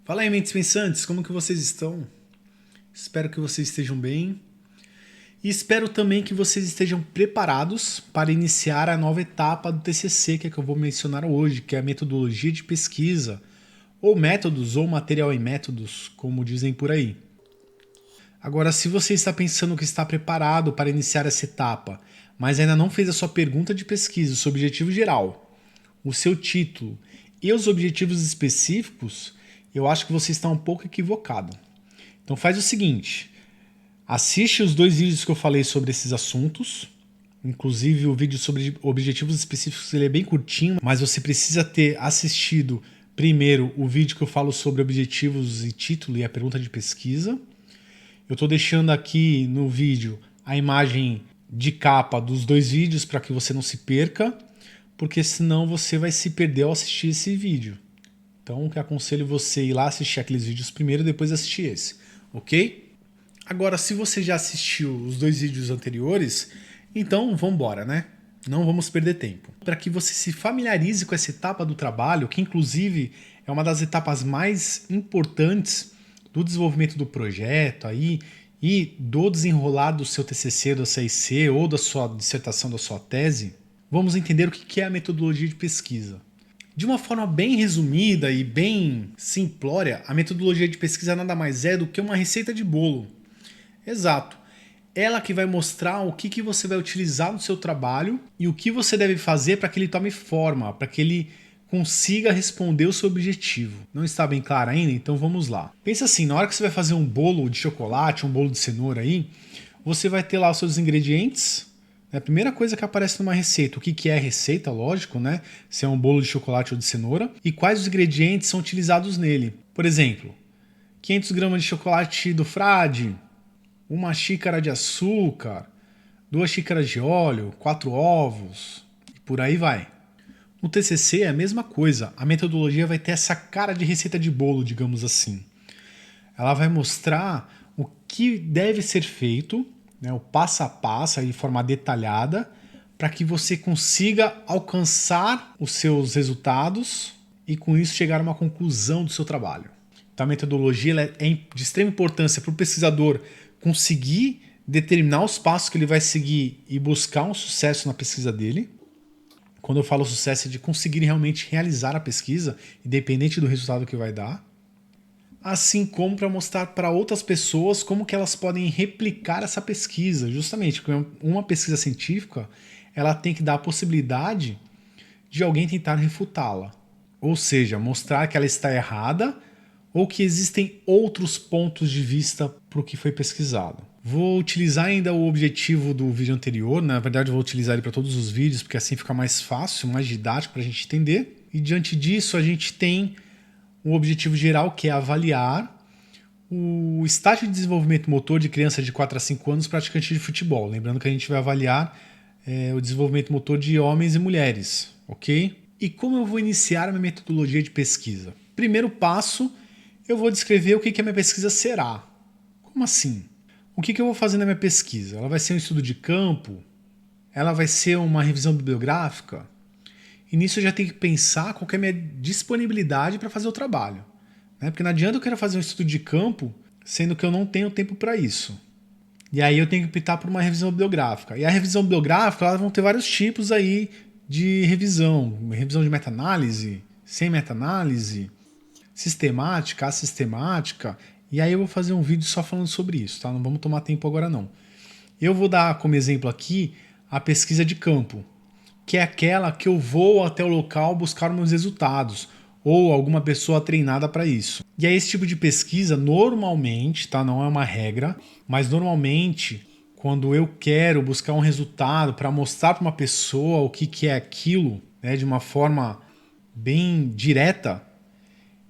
Fala aí, mentes pensantes, como que vocês estão? Espero que vocês estejam bem e espero também que vocês estejam preparados para iniciar a nova etapa do TCC, que é que eu vou mencionar hoje, que é a metodologia de pesquisa, ou métodos, ou material em métodos, como dizem por aí. Agora, se você está pensando que está preparado para iniciar essa etapa, mas ainda não fez a sua pergunta de pesquisa, o seu objetivo geral, o seu título e os objetivos específicos, eu acho que você está um pouco equivocado. Então faz o seguinte, assiste os 2 vídeos que eu falei sobre esses assuntos, inclusive o vídeo sobre objetivos específicos, ele é bem curtinho, mas você precisa ter assistido primeiro o vídeo que eu falo sobre objetivos e título e a pergunta de pesquisa. Eu estou deixando aqui no vídeo a imagem de capa dos 2 vídeos para que você não se perca, porque senão você vai se perder ao assistir esse vídeo. Então, eu aconselho você ir lá assistir aqueles vídeos primeiro e depois assistir esse, ok? Agora, se você já assistiu os 2 vídeos anteriores, então vamos embora, né? Não vamos perder tempo. Para que você se familiarize com essa etapa do trabalho, que inclusive é uma das etapas mais importantes do desenvolvimento do projeto aí e do desenrolar do seu TCC, do CIC ou da sua dissertação, da sua tese, vamos entender o que é a metodologia de pesquisa. De uma forma bem resumida e bem simplória, a metodologia de pesquisa nada mais é do que uma receita de bolo. Exato. Ela que vai mostrar o que você vai utilizar no seu trabalho e o que você deve fazer para que ele tome forma, para que ele consiga responder o seu objetivo. Não está bem claro ainda? Então vamos lá. Pensa assim, na hora que você vai fazer um bolo de chocolate, um bolo de cenoura aí, você vai ter lá os seus ingredientes. É a primeira coisa que aparece numa receita. O que é a receita, lógico, né? Se é um bolo de chocolate ou de cenoura. E quais os ingredientes são utilizados nele. Por exemplo, 500 gramas de chocolate do Frade, 1 xícara de açúcar, 2 xícaras de óleo, 4 ovos, e por aí vai. No TCC é a mesma coisa. A metodologia vai ter essa cara de receita de bolo, digamos assim. Ela vai mostrar o que deve ser feito, né, o passo a passo, de forma detalhada, para que você consiga alcançar os seus resultados e com isso chegar a uma conclusão do seu trabalho. Então a metodologia é de extrema importância para o pesquisador conseguir determinar os passos que ele vai seguir e buscar um sucesso na pesquisa dele. Quando eu falo sucesso é de conseguir realmente realizar a pesquisa, independente do resultado que vai dar. Assim como para mostrar para outras pessoas como que elas podem replicar essa pesquisa. Justamente, porque uma pesquisa científica ela tem que dar a possibilidade de alguém tentar refutá-la. Ou seja, mostrar que ela está errada ou que existem outros pontos de vista para o que foi pesquisado. Vou utilizar ainda o objetivo do vídeo anterior, na verdade eu vou utilizar ele para todos os vídeos, porque assim fica mais fácil, mais didático para a gente entender. E diante disso a gente tem um objetivo geral que é avaliar o estágio de desenvolvimento motor de criança de 4 a 5 anos praticante de futebol. Lembrando que a gente vai avaliar o desenvolvimento motor de homens e mulheres, ok? E como eu vou iniciar a minha metodologia de pesquisa? Primeiro passo, eu vou descrever o que a minha pesquisa será. Como assim? O que eu vou fazer na minha pesquisa? Ela vai ser um estudo de campo? Ela vai ser uma revisão bibliográfica? E nisso eu já tenho que pensar qual que é a minha disponibilidade para fazer o trabalho. Né? Porque não adianta eu querer fazer um estudo de campo, sendo que eu não tenho tempo para isso. E aí eu tenho que optar por uma revisão bibliográfica. E a revisão bibliográfica, elas vão ter vários tipos aí de revisão. Revisão de meta-análise, sem meta-análise, sistemática, assistemática. E aí eu vou fazer um vídeo só falando sobre isso, tá? Não vamos tomar tempo agora não. Eu vou dar como exemplo aqui a pesquisa de campo, que é aquela que eu vou até o local buscar meus resultados, ou alguma pessoa treinada para isso. E aí esse tipo de pesquisa, normalmente, tá? Não é uma regra, mas normalmente, quando eu quero buscar um resultado para mostrar para uma pessoa o que é aquilo, né, de uma forma bem direta,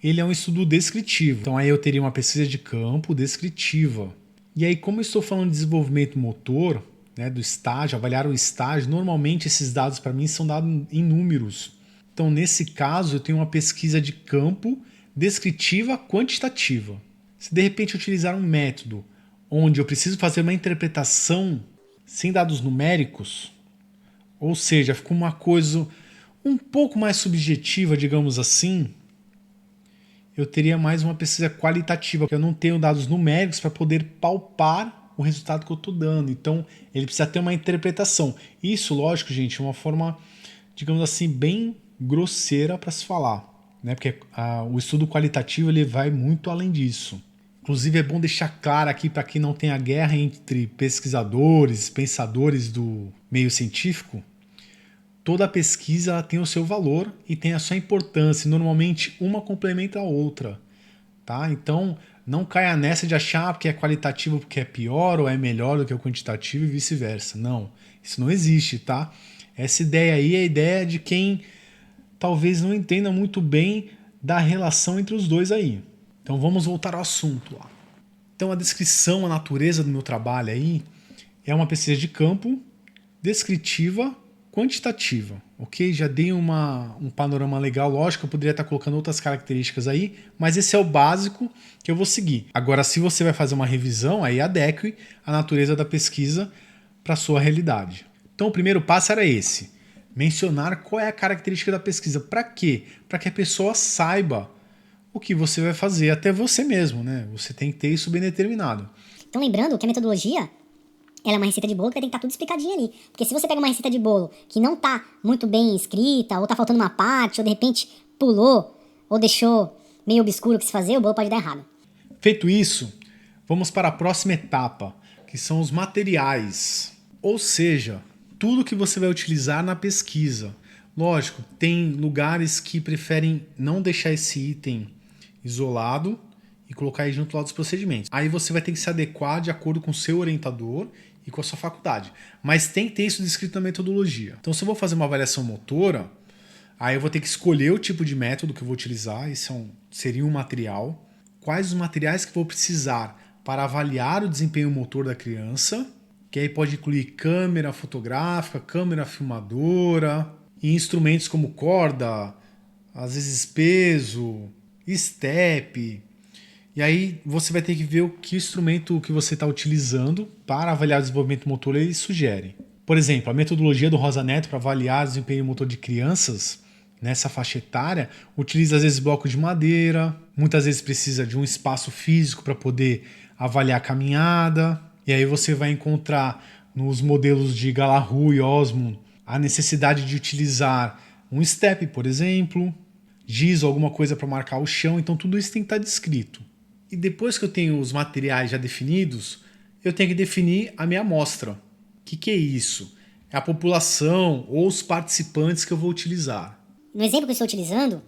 ele é um estudo descritivo. Então aí eu teria uma pesquisa de campo descritiva. E aí, como eu estou falando de desenvolvimento motor, né, do estágio, avaliar o estágio, normalmente esses dados para mim são dados em números. Então, nesse caso, eu tenho uma pesquisa de campo descritiva quantitativa. Se de repente eu utilizar um método onde eu preciso fazer uma interpretação sem dados numéricos, ou seja, fica uma coisa um pouco mais subjetiva, digamos assim, eu teria mais uma pesquisa qualitativa, porque eu não tenho dados numéricos para poder palpar o resultado que eu estou dando. Então, ele precisa ter uma interpretação. Isso, lógico, gente, é uma forma, digamos assim, bem grosseira para se falar, né? Porque o estudo qualitativo ele vai muito além disso. Inclusive, é bom deixar claro aqui para quem não tem a guerra entre pesquisadores, pensadores do meio científico, toda pesquisa ela tem o seu valor e tem a sua importância. Normalmente, uma complementa a outra. Tá? Então, não caia nessa de achar que é qualitativo porque é pior ou é melhor do que o quantitativo e vice-versa. Não, isso não existe. Tá? Essa ideia aí é a ideia de quem talvez não entenda muito bem da relação entre os dois aí. Então vamos voltar ao assunto. Ó. Então a descrição, a natureza do meu trabalho aí é uma pesquisa de campo descritiva, quantitativa, ok? Já dei um panorama legal, lógico, eu poderia estar colocando outras características aí, mas esse é o básico que eu vou seguir. Agora, se você vai fazer uma revisão, aí adeque a natureza da pesquisa para a sua realidade. Então o primeiro passo era esse, mencionar qual é a característica da pesquisa. Para quê? Para que a pessoa saiba o que você vai fazer, até você mesmo, né? Você tem que ter isso bem determinado. Então lembrando que a metodologia ela é uma receita de bolo que vai ter que estar tudo explicadinho ali. Porque se você pega uma receita de bolo que não tá muito bem escrita, ou tá faltando uma parte, ou de repente pulou, ou deixou meio obscuro o que se fazer, o bolo pode dar errado. Feito isso, vamos para a próxima etapa, que são os materiais. Ou seja, tudo que você vai utilizar na pesquisa. Lógico, tem lugares que preferem não deixar esse item isolado e colocar ele junto lá dos procedimentos. Aí você vai ter que se adequar de acordo com o seu orientador e com a sua faculdade. Mas tem que ter isso descrito na metodologia. Então, se eu vou fazer uma avaliação motora, aí eu vou ter que escolher o tipo de método que eu vou utilizar, isso seria um material. Quais os materiais que eu vou precisar para avaliar o desempenho motor da criança, que aí pode incluir câmera fotográfica, câmera filmadora, e instrumentos como corda, às vezes peso, step. E aí você vai ter que ver o que instrumento que você está utilizando para avaliar o desenvolvimento motor ele sugere. Por exemplo, a metodologia do Rosa Neto para avaliar o desempenho motor de crianças nessa faixa etária utiliza às vezes blocos de madeira, muitas vezes precisa de um espaço físico para poder avaliar a caminhada. E aí você vai encontrar nos modelos de Galahu e Osmond a necessidade de utilizar um step, por exemplo, giz ou alguma coisa para marcar o chão. Então tudo isso tem que estar descrito. E depois que eu tenho os materiais já definidos, eu tenho que definir a minha amostra. O que é isso? É a população ou os participantes que eu vou utilizar. No exemplo que eu estou utilizando,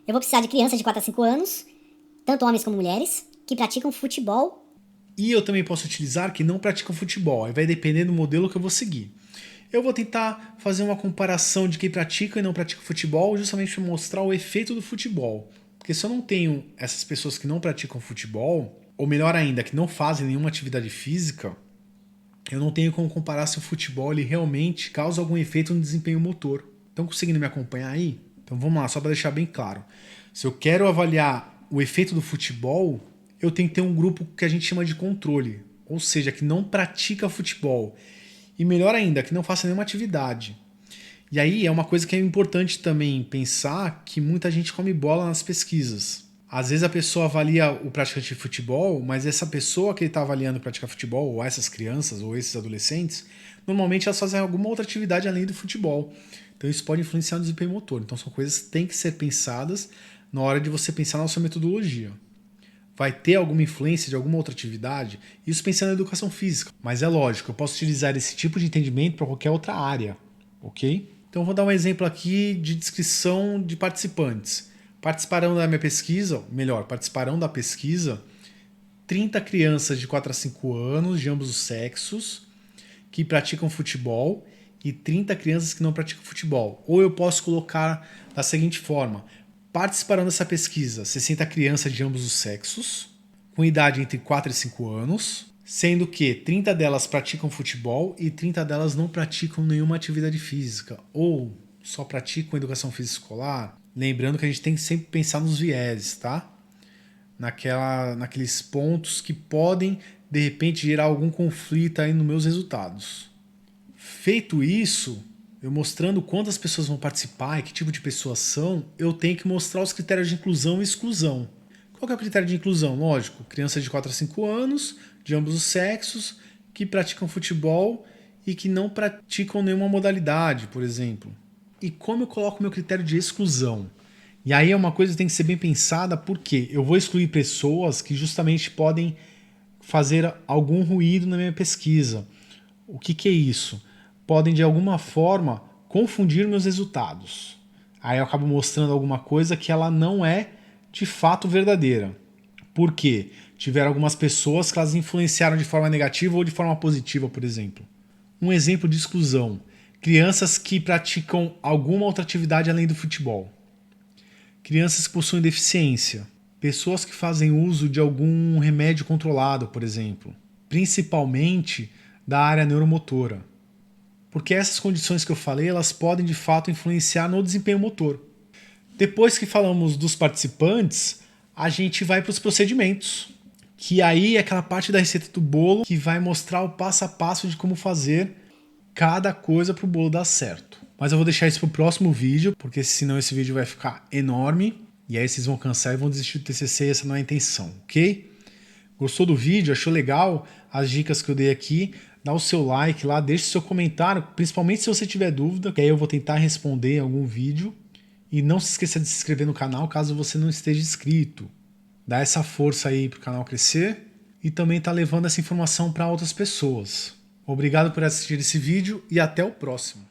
eu vou precisar de crianças de 4 a 5 anos, tanto homens como mulheres, que praticam futebol. E eu também posso utilizar que não praticam futebol. Aí vai depender do modelo que eu vou seguir. Eu vou tentar fazer uma comparação de quem pratica e não pratica futebol, justamente para mostrar o efeito do futebol. Porque se eu não tenho essas pessoas que não praticam futebol, ou melhor ainda, que não fazem nenhuma atividade física, eu não tenho como comparar se o futebol ele realmente causa algum efeito no desempenho motor. Estão conseguindo me acompanhar aí? Então vamos lá, só para deixar bem claro. Se eu quero avaliar o efeito do futebol, eu tenho que ter um grupo que a gente chama de controle, ou seja, que não pratica futebol. E melhor ainda, que não faça nenhuma atividade. E aí é uma coisa que é importante também pensar que muita gente come bola nas pesquisas. Às vezes a pessoa avalia o praticante de futebol, mas essa pessoa que ele está avaliando praticar futebol, ou essas crianças, ou esses adolescentes, normalmente elas fazem alguma outra atividade além do futebol. Então isso pode influenciar no desempenho motor. Então são coisas que têm que ser pensadas na hora de você pensar na sua metodologia. Vai ter alguma influência de alguma outra atividade? Isso pensando na educação física. Mas é lógico, eu posso utilizar esse tipo de entendimento para qualquer outra área, ok? Então vou dar um exemplo aqui de descrição de participantes. Participarão da minha pesquisa, melhor, participarão da pesquisa 30 crianças de 4 a 5 anos, de ambos os sexos, que praticam futebol e 30 crianças que não praticam futebol. Ou eu posso colocar da seguinte forma: participarão dessa pesquisa 60 crianças de ambos os sexos, com idade entre 4 e 5 anos, sendo que 30 delas praticam futebol e 30 delas não praticam nenhuma atividade física, ou só praticam educação física escolar. Lembrando que a gente tem que sempre pensar nos vieses, tá? Naqueles pontos que podem, de repente, gerar algum conflito aí nos meus resultados. Feito isso, eu mostrando quantas pessoas vão participar e que tipo de pessoas são, eu tenho que mostrar os critérios de inclusão e exclusão. Qual que é o critério de inclusão? Lógico, crianças de 4 a 5 anos, de ambos os sexos, que praticam futebol e que não praticam nenhuma modalidade, por exemplo. E como eu coloco meu critério de exclusão? E aí é uma coisa que tem que ser bem pensada, porque eu vou excluir pessoas que justamente podem fazer algum ruído na minha pesquisa. O que é isso? Podem, de alguma forma, confundir meus resultados. Aí eu acabo mostrando alguma coisa que ela não é de fato verdadeira. Por quê? Tiveram algumas pessoas que elas influenciaram de forma negativa ou de forma positiva, por exemplo. Um exemplo de exclusão: crianças que praticam alguma outra atividade além do futebol. Crianças que possuem deficiência. Pessoas que fazem uso de algum remédio controlado, por exemplo. Principalmente da área neuromotora. Porque essas condições que eu falei, elas podem de fato influenciar no desempenho motor. Depois que falamos dos participantes, a gente vai para os procedimentos. Que aí é aquela parte da receita do bolo que vai mostrar o passo a passo de como fazer cada coisa para o bolo dar certo. Mas eu vou deixar isso para o próximo vídeo, porque senão esse vídeo vai ficar enorme. E aí vocês vão cansar e vão desistir do TCC, e essa não é a intenção, ok? Gostou do vídeo? Achou legal as dicas que eu dei aqui? Dá o seu like lá, deixe seu comentário, principalmente se você tiver dúvida, que aí eu vou tentar responder em algum vídeo. E não se esqueça de se inscrever no canal caso você não esteja inscrito. Dá essa força aí para o canal crescer e também tá levando essa informação para outras pessoas. Obrigado por assistir esse vídeo e até o próximo.